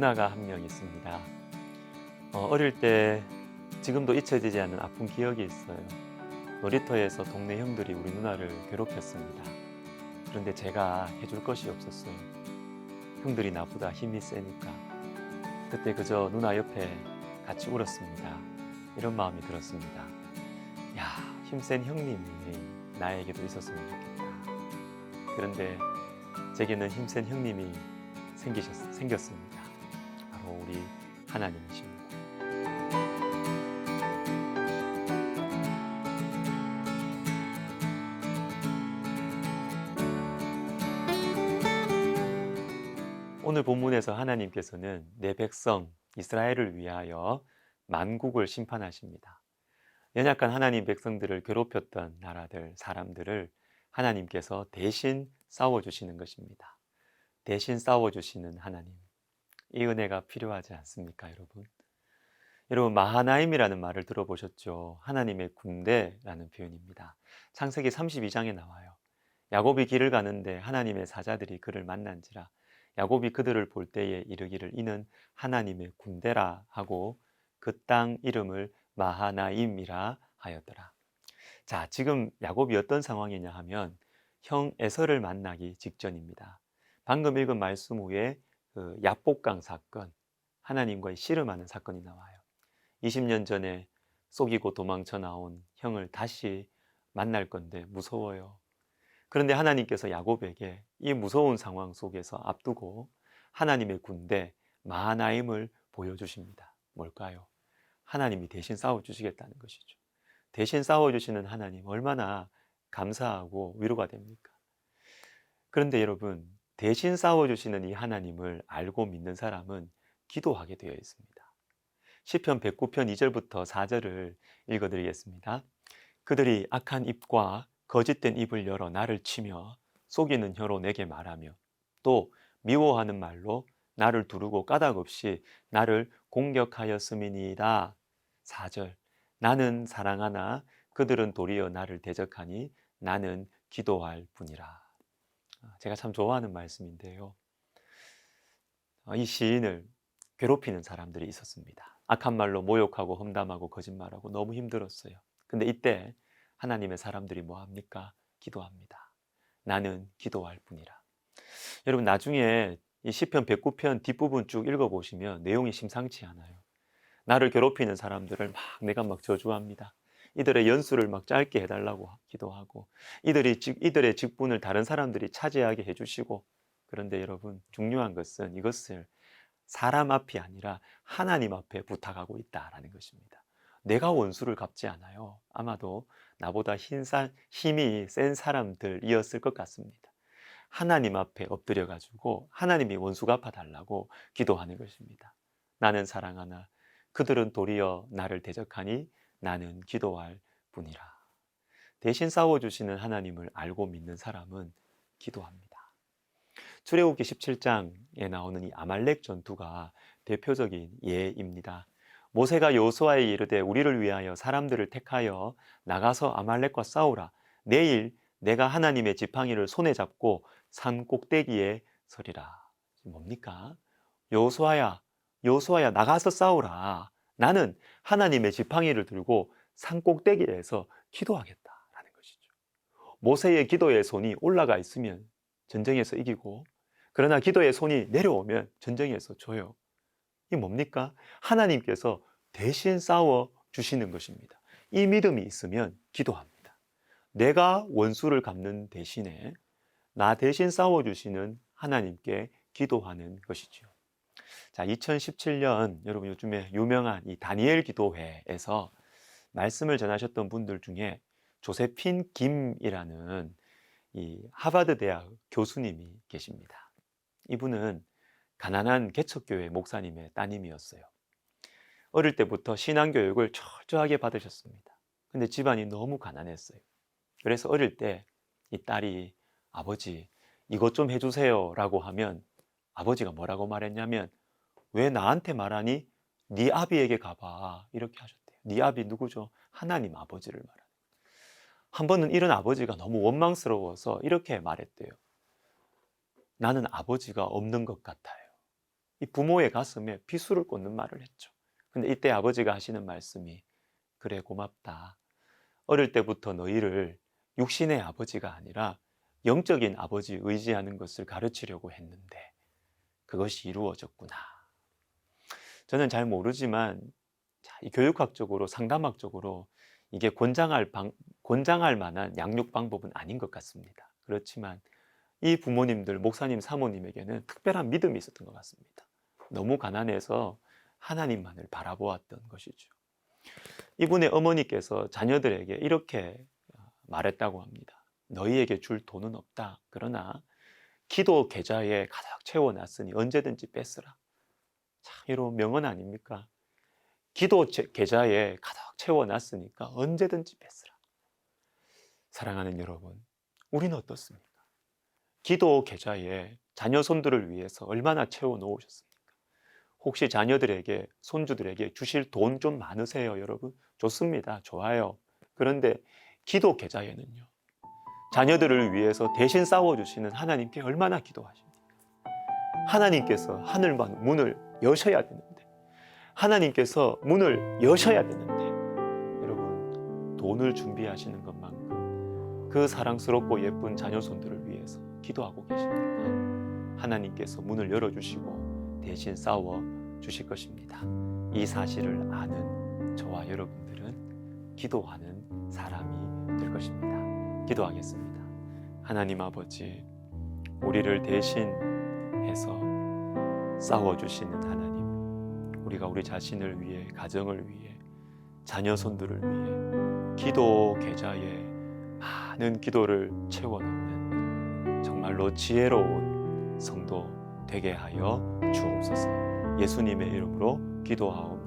누나가 한 명 있습니다. 어릴 때 지금도 잊혀지지 않는 아픈 기억이 있어요. 놀이터에서 동네 형들이 우리 누나를 괴롭혔습니다. 그런데 제가 해줄 것이 없었어요. 형들이 나보다 힘이 세니까. 그때 그저 누나 옆에 같이 울었습니다. 이런 마음이 들었습니다. 야, 힘센 형님이 나에게도 있었으면 좋겠다. 그런데 제게는 힘센 형님이 생겼습니다. 바로 우리 하나님이십니다. 오늘 본문에서 하나님께서는 내 백성 이스라엘을 위하여 만국을 심판하십니다. 연약한 하나님 백성들을 괴롭혔던 나라들, 사람들을 하나님께서 대신 싸워주시는 것입니다. 대신 싸워주시는 하나님. 이 은혜가 필요하지 않습니까, 여러분? 여러분, 마하나임이라는 말을 들어보셨죠? 하나님의 군대라는 표현입니다. 창세기 32장에 나와요. 야곱이 길을 가는데 하나님의 사자들이 그를 만난지라 야곱이 그들을 볼 때에 이르기를 이는 하나님의 군대라 하고 그 땅 이름을 마하나임이라 하였더라. 자, 지금 야곱이 어떤 상황이냐 하면 형 에서를 만나기 직전입니다. 방금 읽은 말씀 후에 그 야복강 사건, 하나님과의 씨름하는 사건이 나와요. 20년 전에 속이고 도망쳐 나온 형을 다시 만날 건데 무서워요. 그런데 하나님께서 야곱에게 이 무서운 상황 속에서 앞두고 하나님의 군대 마하나임을 보여주십니다. 뭘까요? 하나님이 대신 싸워주시겠다는 것이죠. 대신 싸워주시는 하나님 얼마나 감사하고 위로가 됩니까? 그런데 여러분, 대신 싸워주시는 이 하나님을 알고 믿는 사람은 기도하게 되어 있습니다. 시편 109편 2절부터 4절을 읽어드리겠습니다. 그들이 악한 입과 거짓된 입을 열어 나를 치며 속이는 혀로 내게 말하며 또 미워하는 말로 나를 두르고 까닭없이 나를 공격하였음이니이다. 4절 나는 사랑하나 그들은 도리어 나를 대적하니 나는 기도할 뿐이라. 제가 참 좋아하는 말씀인데요. 이 시인을 괴롭히는 사람들이 있었습니다. 악한 말로 모욕하고 험담하고 거짓말하고 너무 힘들었어요. 근데 이때 하나님의 사람들이 뭐 합니까? 기도합니다. 나는 기도할 뿐이라. 여러분, 나중에 이 시편 109편 뒷부분 쭉 읽어보시면 내용이 심상치 않아요. 나를 괴롭히는 사람들을 내가 저주합니다. 이들의 연수를 짧게 해달라고 기도하고 이들의 직분을 다른 사람들이 차지하게 해주시고. 그런데 여러분, 중요한 것은 이것을 사람 앞이 아니라 하나님 앞에 부탁하고 있다라는 것입니다. 내가 원수를 갚지 않아요. 아마도 나보다 힘이 센 사람들이었을 것 같습니다. 하나님 앞에 엎드려 가지고 하나님이 원수 갚아달라고 기도하는 것입니다. 나는 사랑하나 그들은 도리어 나를 대적하니 나는 기도할 뿐이라. 대신 싸워주시는 하나님을 알고 믿는 사람은 기도합니다. 출애굽기 17장에 나오는 이 아말렉 전투가 대표적인 예입니다. 모세가 여호수아에게 이르되 우리를 위하여 사람들을 택하여 나가서 아말렉과 싸우라. 내일 내가 하나님의 지팡이를 손에 잡고 산 꼭대기에 서리라. 뭡니까? 여호수아야, 여호수아야, 나가서 싸우라. 나는 하나님의 지팡이를 들고 산 꼭대기에서 기도하겠다라는 것이죠. 모세의 기도의 손이 올라가 있으면 전쟁에서 이기고, 그러나 기도의 손이 내려오면 전쟁에서 져요. 이게 뭡니까? 하나님께서 대신 싸워 주시는 것입니다. 이 믿음이 있으면 기도합니다. 내가 원수를 갚는 대신에 나 대신 싸워 주시는 하나님께 기도하는 것이죠. 자, 2017년 여러분 요즘에 유명한 이 다니엘 기도회에서 말씀을 전하셨던 분들 중에 조세핀 김이라는 이 하버드 대학 교수님이 계십니다. 이분은 가난한 개척교회 목사님의 따님이었어요. 어릴 때부터 신앙교육을 철저하게 받으셨습니다. 근데 집안이 너무 가난했어요. 그래서 어릴 때 이 딸이 아버지 이것 좀 해주세요 라고 하면 아버지가 뭐라고 말했냐면 왜 나한테 말하니? 네 아비에게 가봐 이렇게 하셨대요. 네 아비 누구죠? 하나님 아버지를 말하는. 한 번은 이런 아버지가 너무 원망스러워서 이렇게 말했대요. 나는 아버지가 없는 것 같아요. 이 부모의 가슴에 비수를 꽂는 말을 했죠. 근데 이때 아버지가 하시는 말씀이 그래 고맙다. 어릴 때부터 너희를 육신의 아버지가 아니라 영적인 아버지 의지하는 것을 가르치려고 했는데 그것이 이루어졌구나. 저는 잘 모르지만 이 교육학적으로 상담학적으로 이게 권장할 만한 양육 방법은 아닌 것 같습니다. 그렇지만 이 부모님들, 목사님, 사모님에게는 특별한 믿음이 있었던 것 같습니다. 너무 가난해서 하나님만을 바라보았던 것이죠. 이분의 어머니께서 자녀들에게 이렇게 말했다고 합니다. 너희에게 줄 돈은 없다. 그러나 기도 계좌에 가득 채워놨으니 언제든지 뺏으라. 참 이런 명언 아닙니까? 기도 계좌에 가득 채워놨으니까 언제든지 뺏으라. 사랑하는 여러분, 우리는 어떻습니까? 기도 계좌에 자녀 손들을 위해서 얼마나 채워놓으셨습니까? 혹시 자녀들에게, 손주들에게 주실 돈 좀 많으세요, 여러분? 좋습니다. 좋아요. 그런데 기도 계좌에는요, 자녀들을 위해서 대신 싸워주시는 하나님께 얼마나 기도하십니까? 하나님께서 하늘 문을 여셔야 되는데, 하나님께서 문을 여셔야 되는데, 여러분, 돈을 준비하시는 것만큼 그 사랑스럽고 예쁜 자녀 손들을 위해서 기도하고 계십니까? 하나님께서 문을 열어주시고 대신 싸워 주실 것입니다. 이 사실을 아는 저와 여러분들은 기도하는 사람이 될 것입니다. 기도하겠습니다. 하나님 아버지, 우리를 대신해서 싸워주시는 하나님, 우리가 우리 자신을 위해, 가정을 위해, 자녀 손들을 위해 기도 계좌에 많은 기도를 채워넣는 정말로 지혜로운 성도 되게 하여 주옵소서. 예수님의 이름으로 기도하옵나이다.